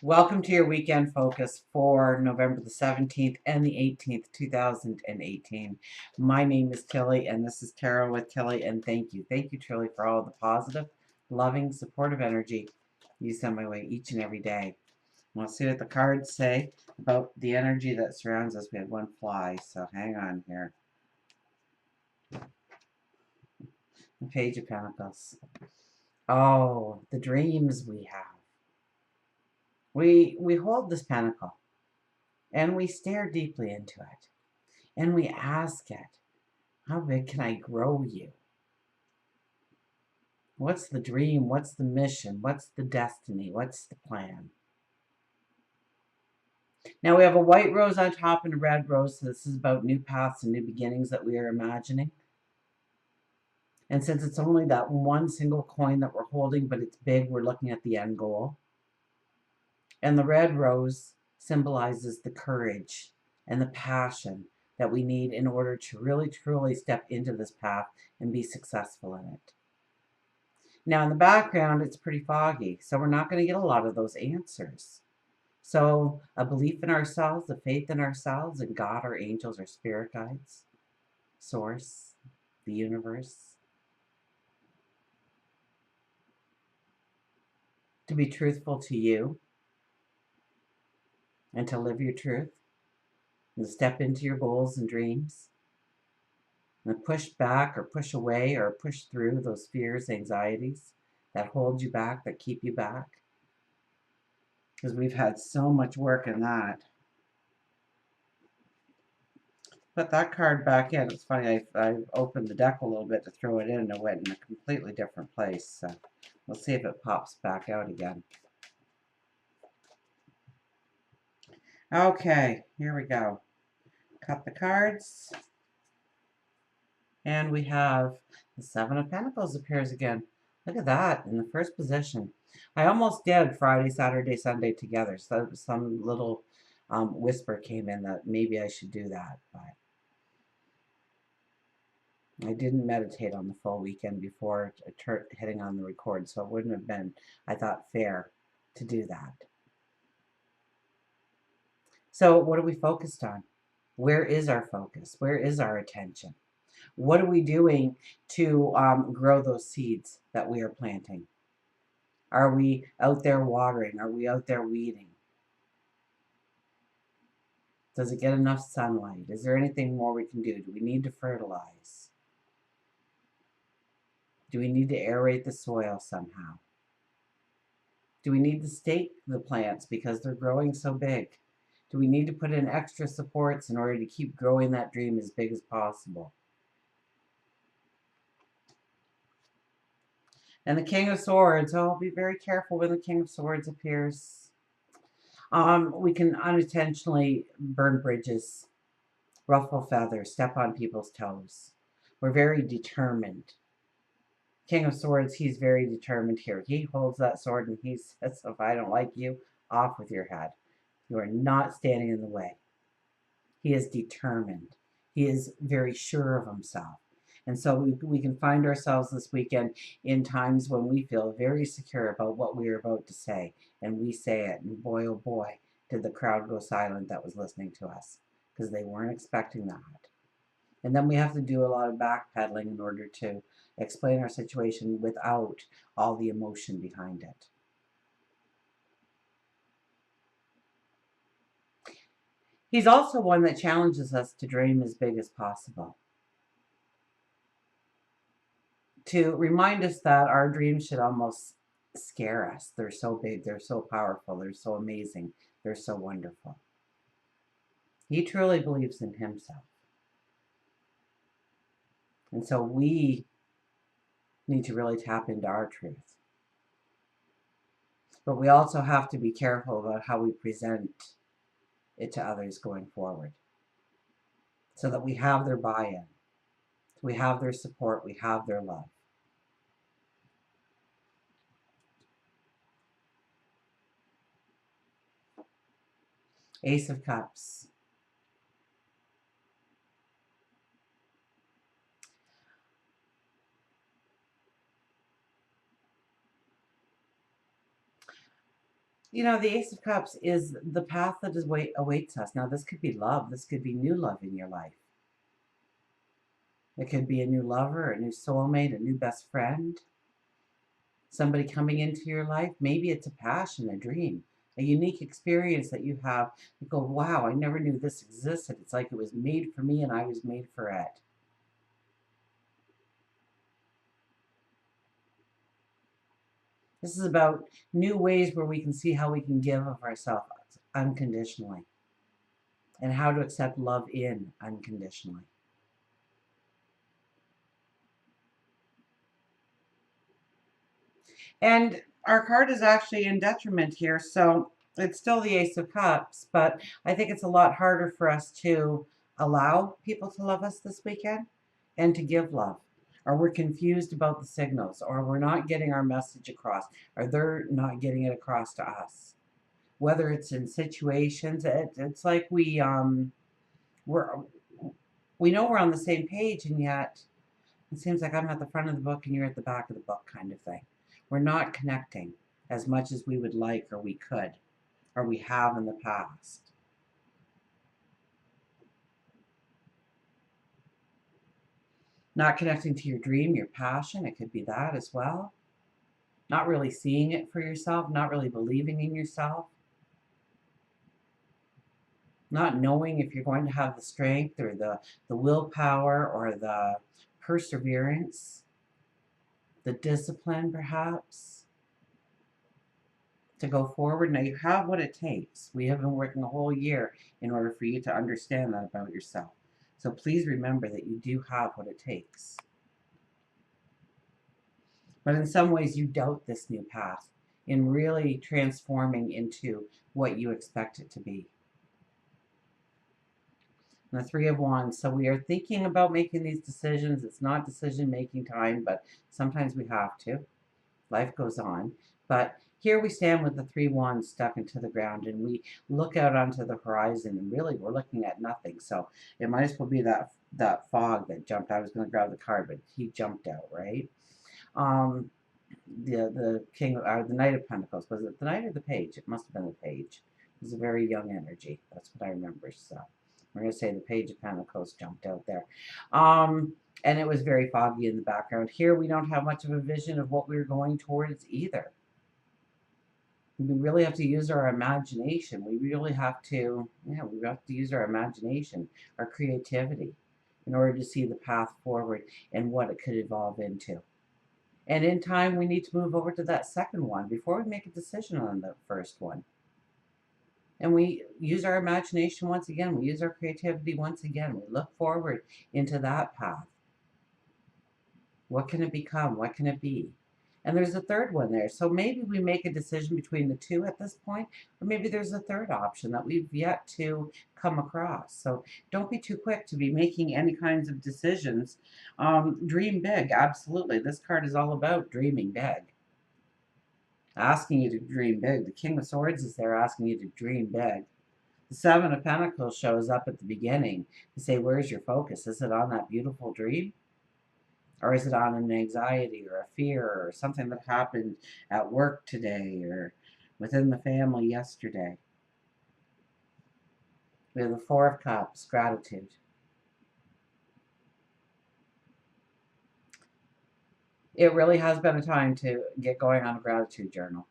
Welcome to your weekend focus for November the 17th and the 18th, 2018. My name is Tilly, and this is Tarot with Tilly, and thank you. Thank you, Tilly, for all the positive, loving, supportive energy you send my way each and every day. We'll see what the cards say about the energy that surrounds us. We had one fly, so hang on here. The Page of Pentacles. Oh, the dreams we have. We hold this pentacle, and we stare deeply into it. And we ask it, how big can I grow you? What's the dream? What's the mission? What's the destiny? What's the plan? Now we have a white rose on top and a red rose. So this is about new paths and new beginnings that we are imagining. And since it's only that one single coin that we're holding, but it's big, we're looking at the end goal. And the red rose symbolizes the courage and the passion that we need in order to really, truly step into this path and be successful in it. Now, in the background, it's pretty foggy, so we're not going to get a lot of those answers. So, a belief in ourselves, a faith in ourselves, and God, our angels, our spirit guides, source, the universe. To be truthful to you and to live your truth and to step into your goals and dreams and push back or push away or push through those fears, anxieties that hold you back, that keep you back. Because we've had so much work in that. Put that card back in. It's funny, I opened the deck a little bit to throw it in and it went in a completely different place. So we'll see if it pops back out again. Okay, here we go. Cut the cards. And we have the Seven of Pentacles appears again. Look at that, in the first position. I almost did Friday, Saturday, Sunday together. So some little whisper came in that maybe I should do that. But I didn't meditate on the full weekend before hitting on the record. So it wouldn't have been, I thought, fair to do that. So what are we focused on? Where is our focus? Where is our attention? What are we doing to grow those seeds that we are planting? Are we out there watering? Are we out there weeding? Does it get enough sunlight? Is there anything more we can do? Do we need to fertilize? Do we need to aerate the soil somehow? Do we need to stake the plants because they're growing so big? Do we need to put in extra supports in order to keep growing that dream as big as possible? And the King of Swords, oh, be very careful when the King of Swords appears. We can unintentionally burn bridges, ruffle feathers, step on people's toes. We're very determined. King of Swords, he's very determined here. He holds that sword and he says, if I don't like you, off with your head. You are not standing in the way. He is determined. He is very sure of himself. And so we can find ourselves this weekend in times when we feel very secure about what we are about to say. And we say it, and boy, oh boy, did the crowd go silent that was listening to us, because they weren't expecting that. And then we have to do a lot of backpedaling in order to explain our situation without all the emotion behind it. He's also one that challenges us to dream as big as possible, to remind us that our dreams should almost scare us. They're so big, they're so powerful, they're so amazing, they're so wonderful. He truly believes in himself. And so we need to really tap into our truth. But we also have to be careful about how we present it to others going forward, so that we have their buy-in, we have their support, we have their love. Ace of Cups. You know, the Ace of Cups is the path that awaits us. Now, this could be love. This could be new love in your life. It could be a new lover, a new soulmate, a new best friend, somebody coming into your life. Maybe it's a passion, a dream, a unique experience that you have. You go, wow, I never knew this existed. It's like it was made for me and I was made for it. This is about new ways where we can see how we can give of ourselves unconditionally and how to accept love in unconditionally. And our card is actually in detriment here, so it's still the Ace of Cups, but I think it's a lot harder for us to allow people to love us this weekend and to give love. Or we're confused about the signals, or we're not getting our message across, or they're not getting it across to us. Whether it's in situations, it's like we're we know we're on the same page, and yet it seems like I'm at the front of the book and you're at the back of the book, kind of thing. We're not connecting as much as we would like, or we could, or we have in the past. Not connecting to your dream, your passion, it could be that as well. Not really seeing it for yourself, not really believing in yourself, not knowing if you're going to have the strength or the willpower or the perseverance, the discipline perhaps, to go forward. Now you have what it takes. We have been working a whole year in order for you to understand that about yourself. So please remember that you do have what it takes. But in some ways, you doubt this new path in really transforming into what you expect it to be. And the Three of Wands. So we are thinking about making these decisions. It's not decision making time, but sometimes we have to. Life goes on. But here we stand with the Three Wands stuck into the ground, and we look out onto the horizon, and really we're looking at nothing. So it might as well be that fog that jumped. I was going to grab the card, but he jumped out, right? Um, the King or the Knight of Pentacles. Was it the Knight or the Page? It must have been the Page. It was a very young energy. That's what I remember. So we're going to say the Page of Pentacles jumped out there. And it was very foggy in the background. Here we don't have much of a vision of what we're going towards either. We really have to use our imagination. We really have to, we have to use our imagination, our creativity, in order to see the path forward and what it could evolve into. And in time, we need to move over to that second one before we make a decision on the first one. And we use our imagination once again. We use our creativity once again. We look forward into that path. What can it become? What can it be? And there's a third one there. So maybe we make a decision between the two at this point, or maybe there's a third option that we've yet to come across. So don't be too quick to be making any kinds of decisions. Dream big, absolutely. This card is all about dreaming big, asking you to dream big. The King of Swords is there asking you to dream big. The Seven of Pentacles shows up at the beginning to say, where's your focus? Is it on that beautiful dream? Or is it on an anxiety or a fear or something that happened at work today or within the family yesterday? We have the Four of Cups, gratitude. It really has been a time to get going on a gratitude journal.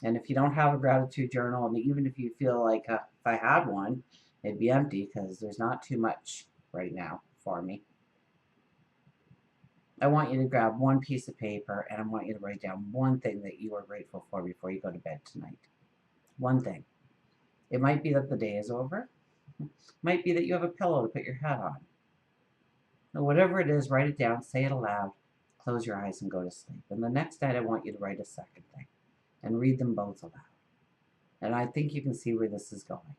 And if you don't have a gratitude journal, and even if you feel like if I had one, it'd be empty because there's not too much right now for me. I want you to grab one piece of paper and I want you to write down one thing that you are grateful for before you go to bed tonight. One thing. It might be that the day is over. It might be that you have a pillow to put your head on. Or whatever it is, write it down, say it aloud, close your eyes and go to sleep. And the next night I want you to write a second thing and read them both aloud. And I think you can see where this is going.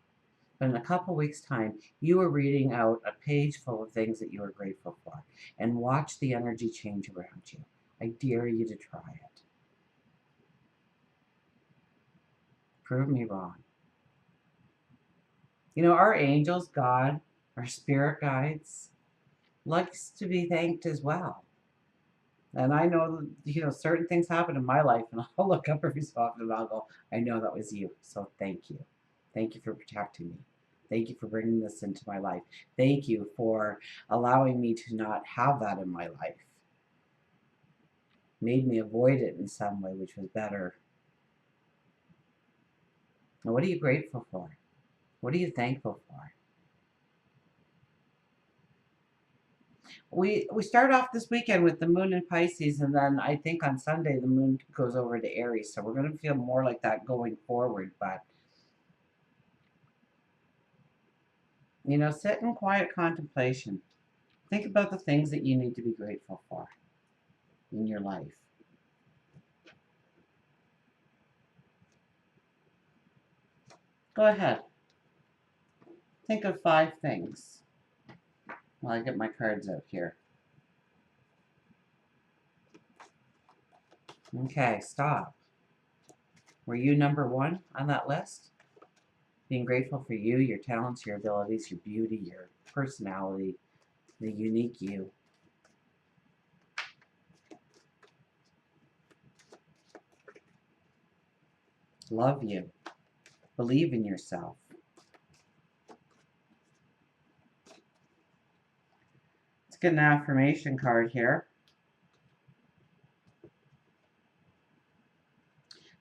But in a couple weeks' time, you are reading out a page full of things that you are grateful for. And watch the energy change around you. I dare you to try it. Prove me wrong. You know, our angels, God, our spirit guides, likes to be thanked as well. And I know that, certain things happen in my life, and I'll look up every so often and I'll go, I know that was you. So thank you. Thank you for protecting me. Thank you for bringing this into my life. Thank you for allowing me to not have that in my life. Made me avoid it in some way, which was better. Now, what are you grateful for? What are you thankful for? We start off this weekend with the moon in Pisces, and then I think on Sunday the moon goes over to Aries. So we're going to feel more like that going forward. But, sit in quiet contemplation. Think about the things that you need to be grateful for in your life. Go ahead. Think of 5 things while I get my cards out here. Okay, stop. Were you number 1 on that list? Being grateful for you, your talents, your abilities, your beauty, your personality, the unique you. Love you. Believe in yourself. Let's get an affirmation card here.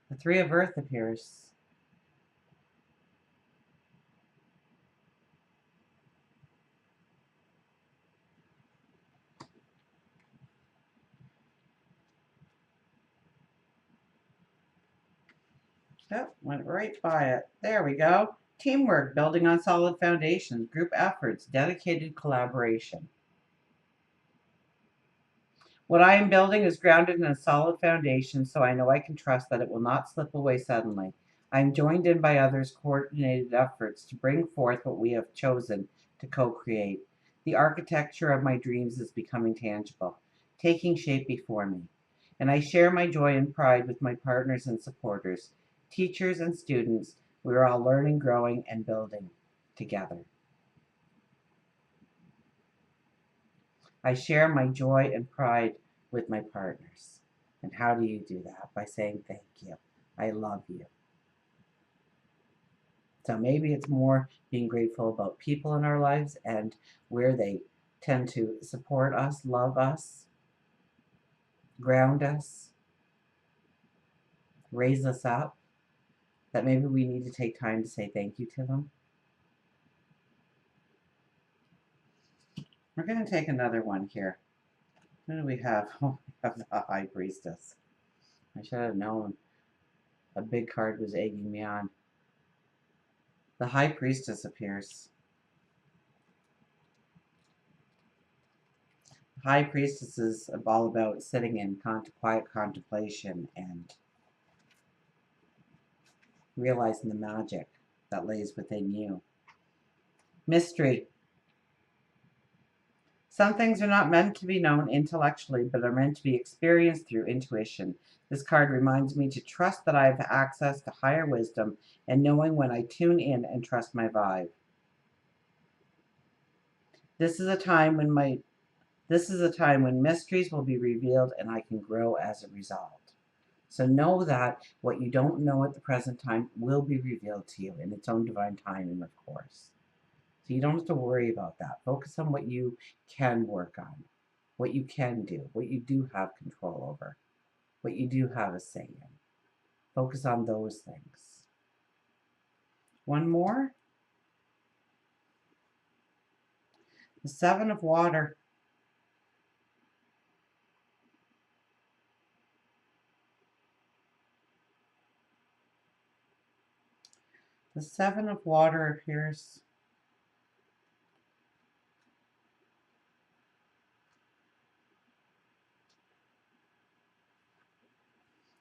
The 3 of Earth appears. Oh, went right by it. There we go. Teamwork, building on solid foundations, group efforts, dedicated collaboration. What I am building is grounded in a solid foundation, so I know I can trust that it will not slip away suddenly. I am joined in by others' coordinated efforts to bring forth what we have chosen to co-create. The architecture of my dreams is becoming tangible, taking shape before me. And I share my joy and pride with my partners and supporters, teachers and students. We are all learning, growing, and building together. I share my joy and pride with my partners. And how do you do that? By saying thank you. I love you. So maybe it's more being grateful about people in our lives and where they tend to support us, love us, ground us, raise us up, that maybe we need to take time to say thank you to them. We're going to take another one here. What do we have? Oh, we have the High Priestess. I should have known a big card was egging me on. The High Priestess appears. The High Priestess is all about sitting in quiet contemplation and realizing the magic that lays within you. Mystery. Some things are not meant to be known intellectually, but are meant to be experienced through intuition. This card reminds me to trust that I have access to higher wisdom and knowing when I tune in and trust my vibe. This is a time when mysteries will be revealed and I can grow as a result. So know that what you don't know at the present time will be revealed to you in its own divine timing, of course. So you don't have to worry about that. Focus on what you can work on, what you can do, what you do have control over, what you do have a say in. Focus on those things. One more. The 7 of Water. The 7 of Water appears.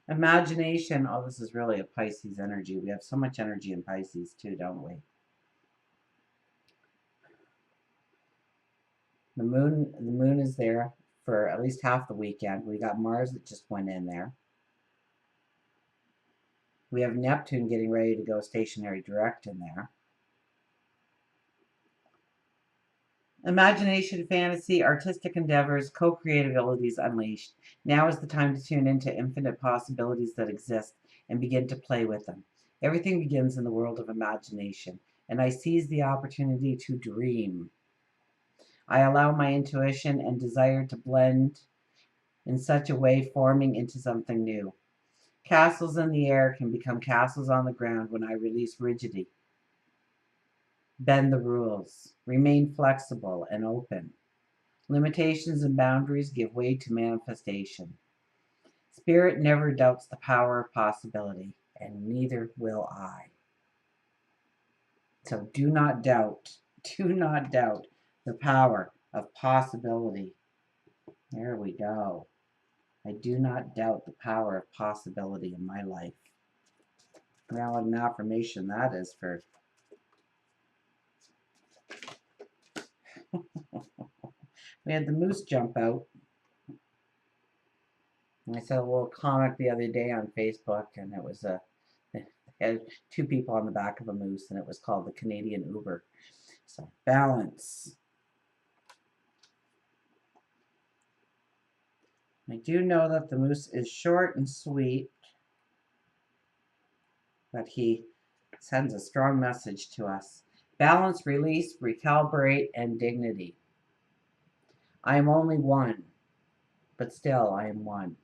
Imagination. Oh, this is really a Pisces energy. We have so much energy in Pisces too, don't we? The moon is there for at least half the weekend. We got Mars that just went in there. We have Neptune getting ready to go stationary direct in there. Imagination, fantasy, artistic endeavors, co-creative abilities unleashed. Now is the time to tune into infinite possibilities that exist and begin to play with them. Everything begins in the world of imagination, and I seize the opportunity to dream. I allow my intuition and desire to blend in such a way, forming into something new. Castles in the air can become castles on the ground when I release rigidity, bend the rules, remain flexible and open. Limitations and boundaries give way to manifestation. Spirit never doubts the power of possibility, and neither will I. So do not doubt the power of possibility. There we go. I do not doubt the power of possibility in my life. Now, what an affirmation that is for. We had the moose jump out. And I saw a little comic the other day on Facebook, and it had two people on the back of a moose, and it was called the Canadian Uber. So balance. I do know that the moose is short and sweet, but he sends a strong message to us. Balance, release, recalibrate, and dignity. I am only one, but still I am one.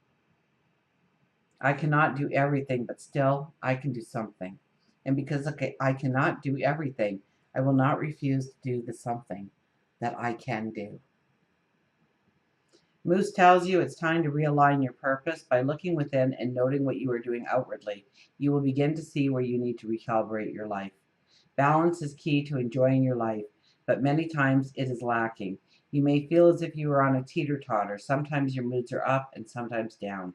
I cannot do everything, but still I can do something. And because I cannot do everything, I will not refuse to do the something that I can do. Moose tells you it's time to realign your purpose. By looking within and noting what you are doing outwardly, you will begin to see where you need to recalibrate your life. Balance is key to enjoying your life, but many times it is lacking. You may feel as if you are on a teeter-totter. Sometimes your moods are up and sometimes down.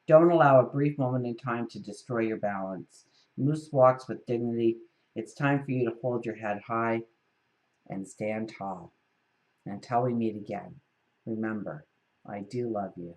Don't allow a brief moment in time to destroy your balance. Moose walks with dignity. It's time for you to hold your head high and stand tall. Until we meet again, remember, I do love you.